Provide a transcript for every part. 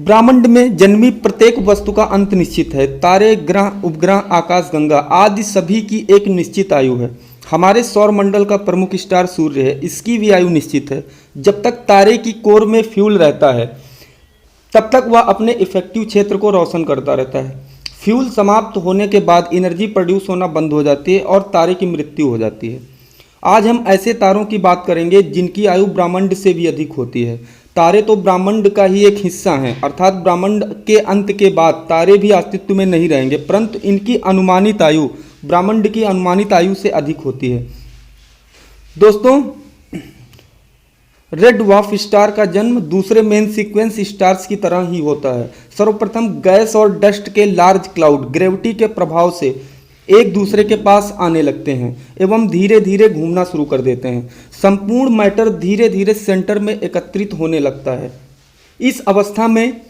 ब्रह्मांड में जन्मी प्रत्येक वस्तु का अंत निश्चित है। तारे, ग्रह, उपग्रह, आकाशगंगा आदि सभी की एक निश्चित आयु है। हमारे सौर मंडल का प्रमुख स्टार सूर्य है, इसकी भी आयु निश्चित है। जब तक तारे की कोर में फ्यूल रहता है तब तक वह अपने इफेक्टिव क्षेत्र को रोशन करता रहता है। फ्यूल समाप्त होने के बाद एनर्जी प्रोड्यूस होना बंद हो जाती है और तारे की मृत्यु हो जाती है। आज हम ऐसे तारों की बात करेंगे जिनकी आयु ब्रह्मांड से भी अधिक होती है। तारे तो ब्रह्मांड का ही एक हिस्सा हैं, अर्थात ब्रह्मांड के अंत के बाद तारे भी अस्तित्व में नहीं रहेंगे, परंतु इनकी अनुमानित आयु ब्रह्मांड की अनुमानित आयु से अधिक होती है। दोस्तों, रेड ड्वार्फ स्टार का जन्म दूसरे मेन सीक्वेंस स्टार्स की तरह ही होता है। सर्वप्रथम गैस और डस्ट के लार्ज क्लाउड ग्रेविटी के प्रभाव से एक दूसरे के पास आने लगते हैं एवं धीरे धीरे घूमना शुरू कर देते हैं। संपूर्ण मैटर धीरे धीरे सेंटर में एकत्रित होने लगता है। इस अवस्था में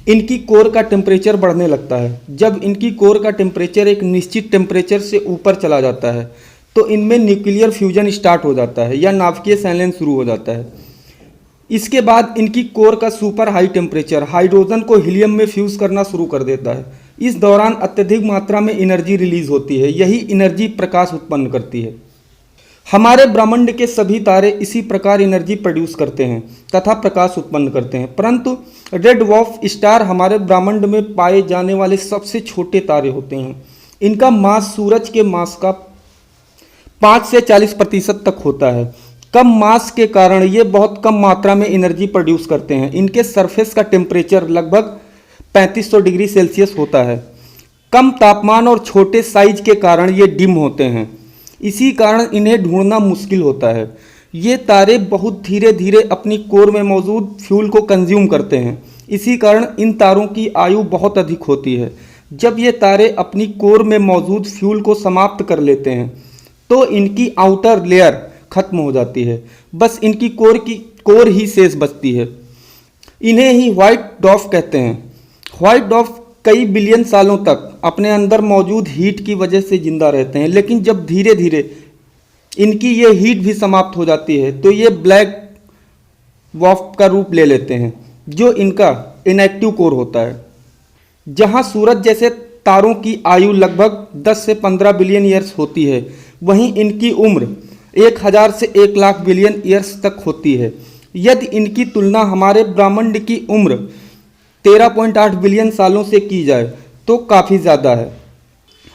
इनकी कोर का टेम्परेचर बढ़ने लगता है। जब इनकी कोर का टेम्परेचर एक निश्चित टेम्परेचर से ऊपर चला जाता है तो इनमें न्यूक्लियर फ्यूजन स्टार्ट हो जाता है या नाभिकीय संलयन शुरू हो जाता है। इसके बाद इनकी कोर का सुपर हाई टेम्परेचर हाइड्रोजन को हीलियम में फ्यूज करना शुरू कर देता है। इस दौरान अत्यधिक मात्रा में एनर्जी रिलीज होती है। यही एनर्जी प्रकाश उत्पन्न करती है। हमारे ब्रह्मांड के सभी तारे इसी प्रकार एनर्जी प्रोड्यूस करते हैं तथा प्रकाश उत्पन्न करते हैं, परंतु रेड ड्वार्फ स्टार हमारे ब्रह्मांड में पाए जाने वाले सबसे छोटे तारे होते हैं। इनका मास सूरज के मास का 5 से 40% तक होता है। कम मास के कारण ये बहुत कम मात्रा में एनर्जी प्रोड्यूस करते हैं। इनके सरफेस का टेम्परेचर लगभग 3500 डिग्री सेल्सियस होता है। कम तापमान और छोटे साइज के कारण ये डिम होते हैं। इसी कारण इन्हें ढूंढना मुश्किल होता है। ये तारे बहुत धीरे धीरे अपनी कोर में मौजूद फ्यूल को कंज्यूम करते हैं। इसी कारण इन तारों की आयु बहुत अधिक होती है। जब ये तारे अपनी कोर में मौजूद फ्यूल को समाप्त कर लेते हैं तो इनकी आउटर लेयर खत्म हो जाती है। बस इनकी कोर ही शेष बचती है। इन्हें ही व्हाइट ड्वार्फ कहते हैं। व्हाइट ड्वार्फ कई बिलियन सालों तक अपने अंदर मौजूद हीट की वजह से जिंदा रहते हैं, लेकिन जब धीरे धीरे इनकी ये हीट भी समाप्त हो जाती है तो ये ब्लैक ड्वार्फ का रूप ले लेते हैं, जो इनका इनएक्टिव कोर होता है। जहां सूरज जैसे तारों की आयु लगभग 10 से 15 बिलियन ईयर्स होती है, वहीं इनकी उम्र 1000 से 1 लाख बिलियन ईयर्स तक होती है। यदि इनकी तुलना हमारे ब्रह्मांड की उम्र 13.8 बिलियन सालों से की जाए तो काफ़ी ज़्यादा है।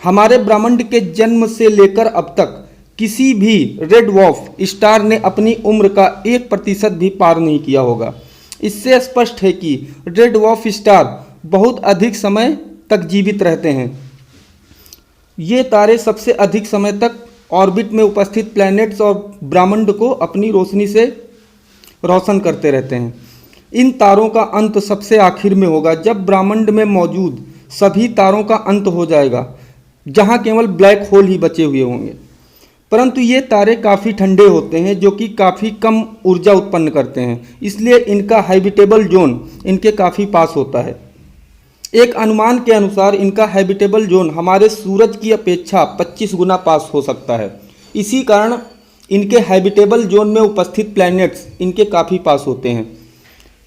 हमारे ब्रह्मांड के जन्म से लेकर अब तक किसी भी रेड ड्वार्फ स्टार ने अपनी उम्र का 1% भी पार नहीं किया होगा। इससे स्पष्ट है कि रेड ड्वार्फ स्टार बहुत अधिक समय तक जीवित रहते हैं। ये तारे सबसे अधिक समय तक ऑर्बिट में उपस्थित प्लैनेट्स और ब्रह्मांड को अपनी रोशनी से रोशन करते रहते हैं। इन तारों का अंत सबसे आखिर में होगा, जब ब्रह्मांड में मौजूद सभी तारों का अंत हो जाएगा, जहां केवल ब्लैक होल ही बचे हुए होंगे। परंतु ये तारे काफ़ी ठंडे होते हैं, जो कि काफ़ी कम ऊर्जा उत्पन्न करते हैं, इसलिए इनका हैबिटेबल जोन इनके काफ़ी पास होता है। एक अनुमान के अनुसार इनका हैबिटेबल जोन हमारे सूरज की अपेक्षा 25 गुना पास हो सकता है। इसी कारण इनके हैबिटेबल जोन में उपस्थित प्लैनेट्स इनके काफ़ी पास होते हैं।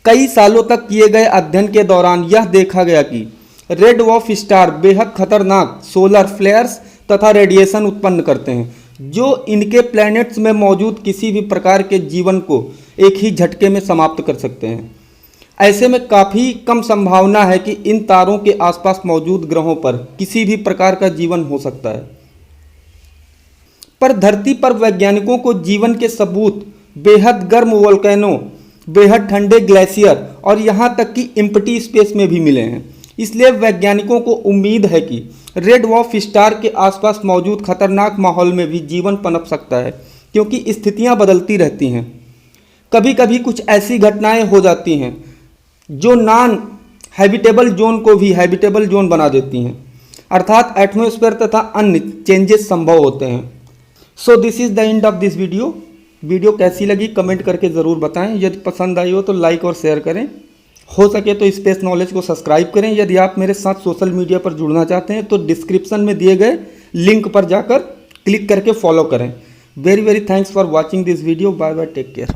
कई सालों तक किए गए अध्ययन के दौरान यह देखा गया कि रेड ड्वार्फ स्टार बेहद खतरनाक सोलर फ्लेयर्स तथा रेडिएशन उत्पन्न करते हैं, जो इनके प्लैनेट्स में मौजूद किसी भी प्रकार के जीवन को एक ही झटके में समाप्त कर सकते हैं। ऐसे में काफ़ी कम संभावना है कि इन तारों के आसपास मौजूद ग्रहों पर किसी भी प्रकार का जीवन हो सकता है। पर धरती पर वैज्ञानिकों को जीवन के सबूत बेहद गर्म वोल्केनो, बेहद ठंडे ग्लेशियर और यहाँ तक कि एम्प्टी स्पेस में भी मिले हैं। इसलिए वैज्ञानिकों को उम्मीद है कि रेड ड्वार्फ स्टार के आसपास मौजूद खतरनाक माहौल में भी जीवन पनप सकता है, क्योंकि स्थितियाँ बदलती रहती हैं। कभी कभी कुछ ऐसी घटनाएं हो जाती हैं जो नॉन हैबिटेबल जोन को भी हैबिटेबल जोन बना देती हैं, अर्थात एटमॉस्फेयर तथा अन्य चेंजेस संभव होते हैं। So this is the end of this video. Video कैसी लगी कमेंट करके ज़रूर बताएं। यदि पसंद आई हो तो लाइक और शेयर करें। हो सके तो स्पेस नॉलेज को सब्सक्राइब करें। यदि आप मेरे साथ सोशल मीडिया पर जुड़ना चाहते हैं तो डिस्क्रिप्शन में दिए गए लिंक पर जाकर क्लिक करके फॉलो करें। Very thanks for watching this video. Bye bye, take care.